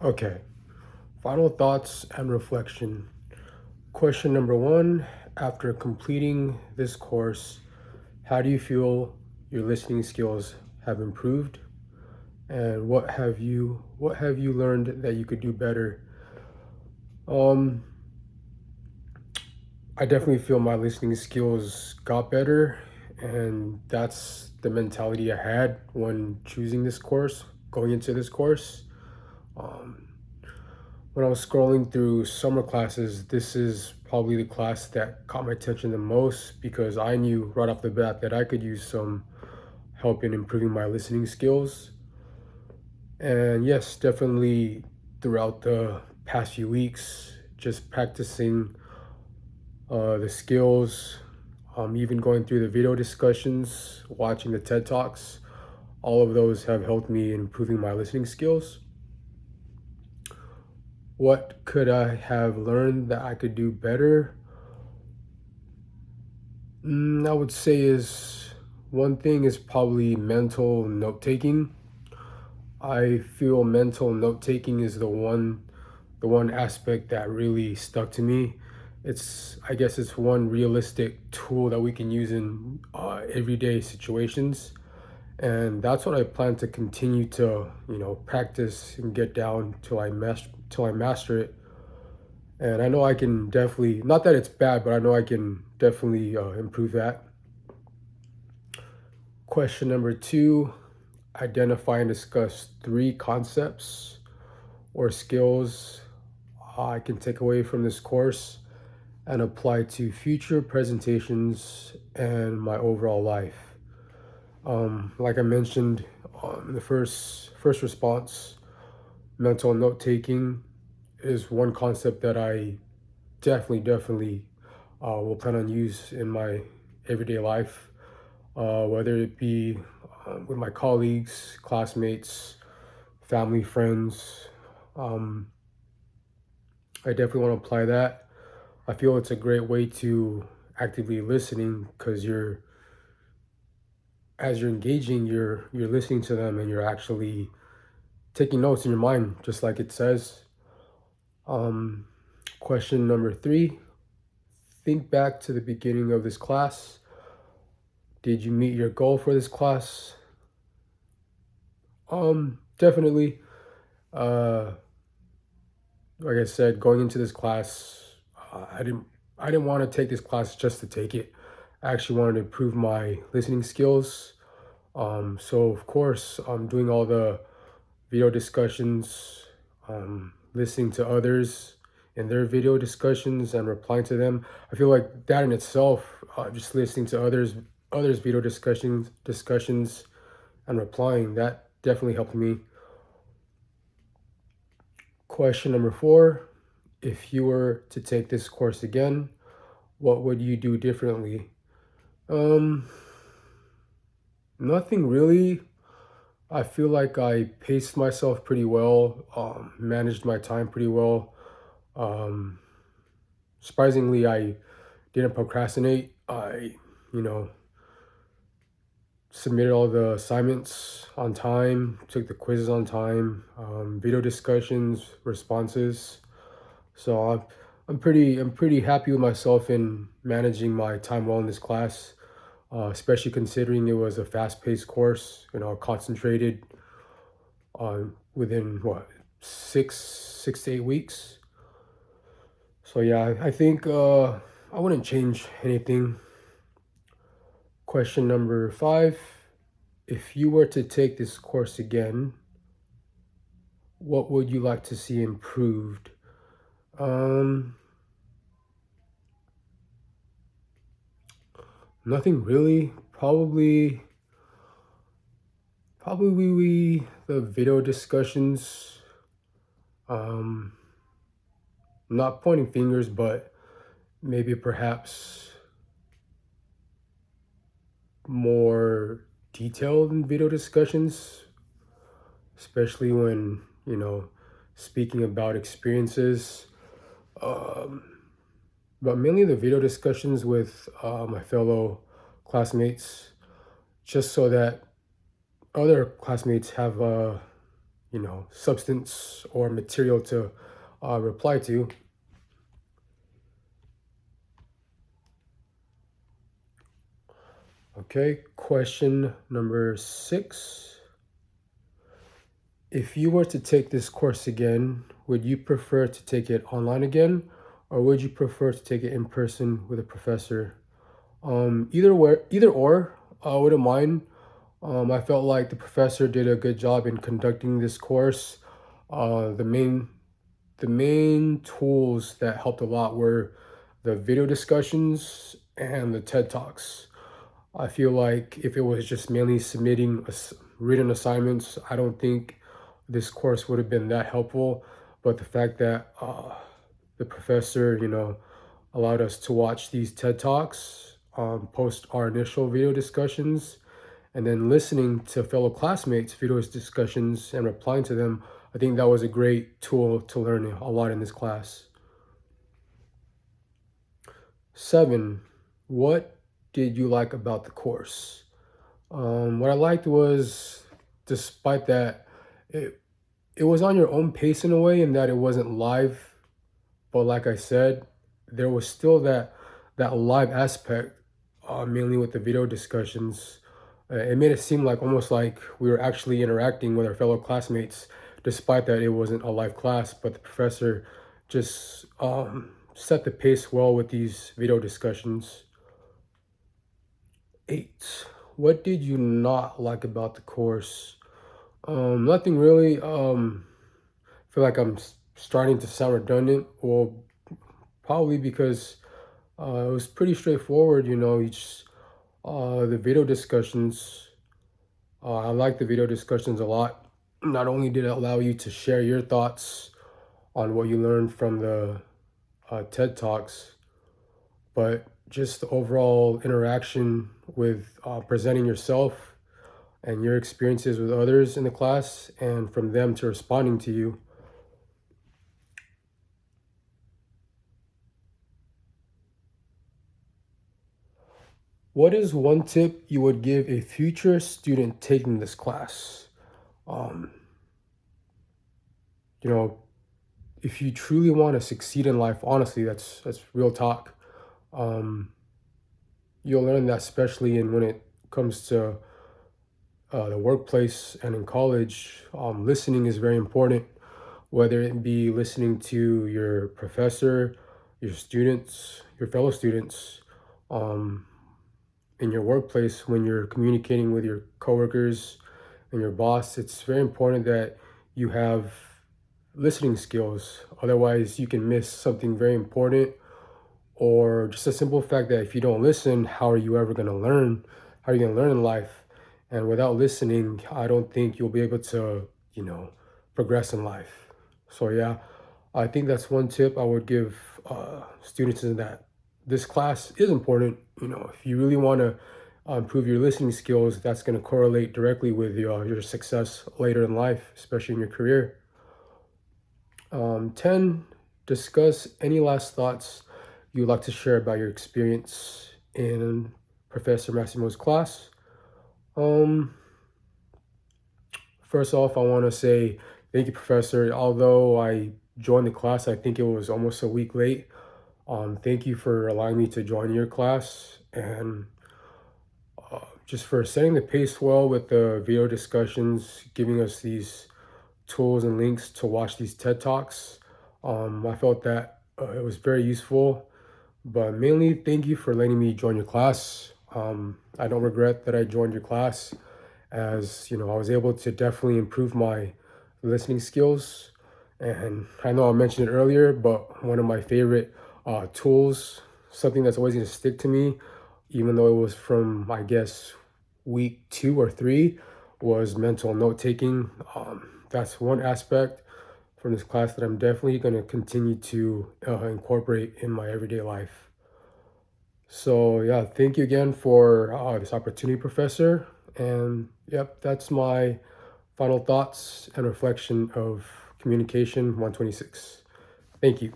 Okay, final thoughts and reflection. Question number one, after completing this course, how do you feel your listening skills have improved? And what have you learned that you could do better? Um, I definitely feel my listening skills got better, and that's the mentality I had when choosing this course, going into this course. Um, when I was scrolling through summer classes, this is probably the class that caught my attention the most because I knew right off the bat that I could use some help in improving my listening skills. And yes, definitely throughout the past few weeks, just practicing the skills, even going through the video discussions, watching the TED Talks, all of those have helped me in improving my listening skills. What could I have learned that I could do better? I would say is one thing is probably mental note taking. I feel mental note taking is the one aspect that really stuck to me. I guess it's one realistic tool that we can use in everyday situations, and that's what I plan to continue to practice and get down till I master it. And I know I can definitely, not that it's bad, but I know I can definitely improve that. Question number two, identify and discuss three concepts or skills I can take away from this course and apply to future presentations and my overall life. Like I mentioned in the first response, mental note taking is one concept that I definitely will plan on use in my everyday life, whether it be with my colleagues, classmates, family, friends. Um, I definitely want to apply that. I feel it's a great way to actively listening because as you're engaging, you're listening to them and you're actually taking notes in your mind, just like it says. Um, Question number three, think back to the beginning of this class. Did you meet your goal for this class? Definitely. Uh, like I said, going into this class, I didn't want to take this class just to take it. I actually wanted to improve my listening skills. So of course, I'm doing all the video discussions, listening to others in their video discussions and replying to them. I feel like that in itself, just listening to others video discussions and replying, that definitely helped me. Question number four, if you were to take this course again, what would you do differently? Um, Nothing really. I feel like I paced myself pretty well, managed my time pretty well. Um, Surprisingly, I didn't procrastinate. You know, submitted all the assignments on time, took the quizzes on time, video discussions, responses. So I'm pretty happy with myself in managing my time well in this class, especially considering it was a fast-paced course. Concentrated within what six to 8 weeks. So yeah, I think I wouldn't change anything. Question number five: if you were to take this course again, what would you like to see improved? Um, Nothing really. Probably the video discussions. Um, Not pointing fingers, but maybe perhaps more detailed in video discussions, especially when, speaking about experiences. Um, but mainly the video discussions with my fellow classmates, just so that other classmates have substance or material to reply to. Okay, question number 6. If you were to take this course again, would you prefer to take it online again, or would you prefer to take it in person with a professor? Either or, I wouldn't mind. I felt like the professor did a good job in conducting this course. The main tools that helped a lot were the video discussions and the TED Talks. I feel like if it was just mainly submitting written assignments, I don't think this course would have been that helpful. But the fact that the professor, allowed us to watch these TED Talks, post our initial video discussions, and then listening to fellow classmates' video discussions and replying to them, I think that was a great tool to learn a lot in this class. 7. What did you like about the course? What I liked was, despite that, it was on your own pace in a way, in that it wasn't live, but like I said, there was still that live aspect, mainly with the video discussions. It made it seem like almost like we were actually interacting with our fellow classmates, despite that it wasn't a live class. But the professor just set the pace well with these video discussions. 8. What did you not like about the course? Nothing really. I feel like I'm starting to sound redundant. Well, probably because it was pretty straightforward. Each the video discussions. I like the video discussions a lot. Not only did it allow you to share your thoughts on what you learned from the TED Talks, but just the overall interaction with presenting yourself and your experiences with others in the class, and from them to responding to you. What is one tip you would give a future student taking this class? Um, you know, if you truly want to succeed in life, honestly, that's real talk. Um, you'll learn that, especially in when it comes to the workplace and in college. Listening is very important, whether it be listening to your professor, your students, your fellow students, um, in your workplace, when you're communicating with your coworkers and your boss. It's very important that you have listening skills. Otherwise, you can miss something very important, or just a simple fact that if you don't listen, how are you ever going to learn? How are you going to learn in life? And without listening, I don't think you'll be able to, progress in life. So, yeah, I think that's one tip I would give students, in that this class is important. If you really want to improve your listening skills, that's going to correlate directly with your success later in life, especially in your career. 10, discuss any last thoughts you'd like to share about your experience in Professor Massimo's class. Um, First off, I want to say thank you, Professor. Although I joined the class, I think it was almost a week late. Thank you for allowing me to join your class, and just for setting the pace well with the video discussions, giving us these tools and links to watch these TED Talks. I felt that it was very useful, but mainly thank you for letting me join your class. I don't regret that I joined your class, as I was able to definitely improve my listening skills. And I know I mentioned it earlier, but one of my favorite tools, something that's always going to stick to me, even though it was from, I guess, week 2 or 3, was mental note taking. That's one aspect from this class that I'm definitely going to continue to incorporate in my everyday life. So, yeah, thank you again for this opportunity, Professor. And yep, that's my final thoughts and reflection of Communication 126. Thank you.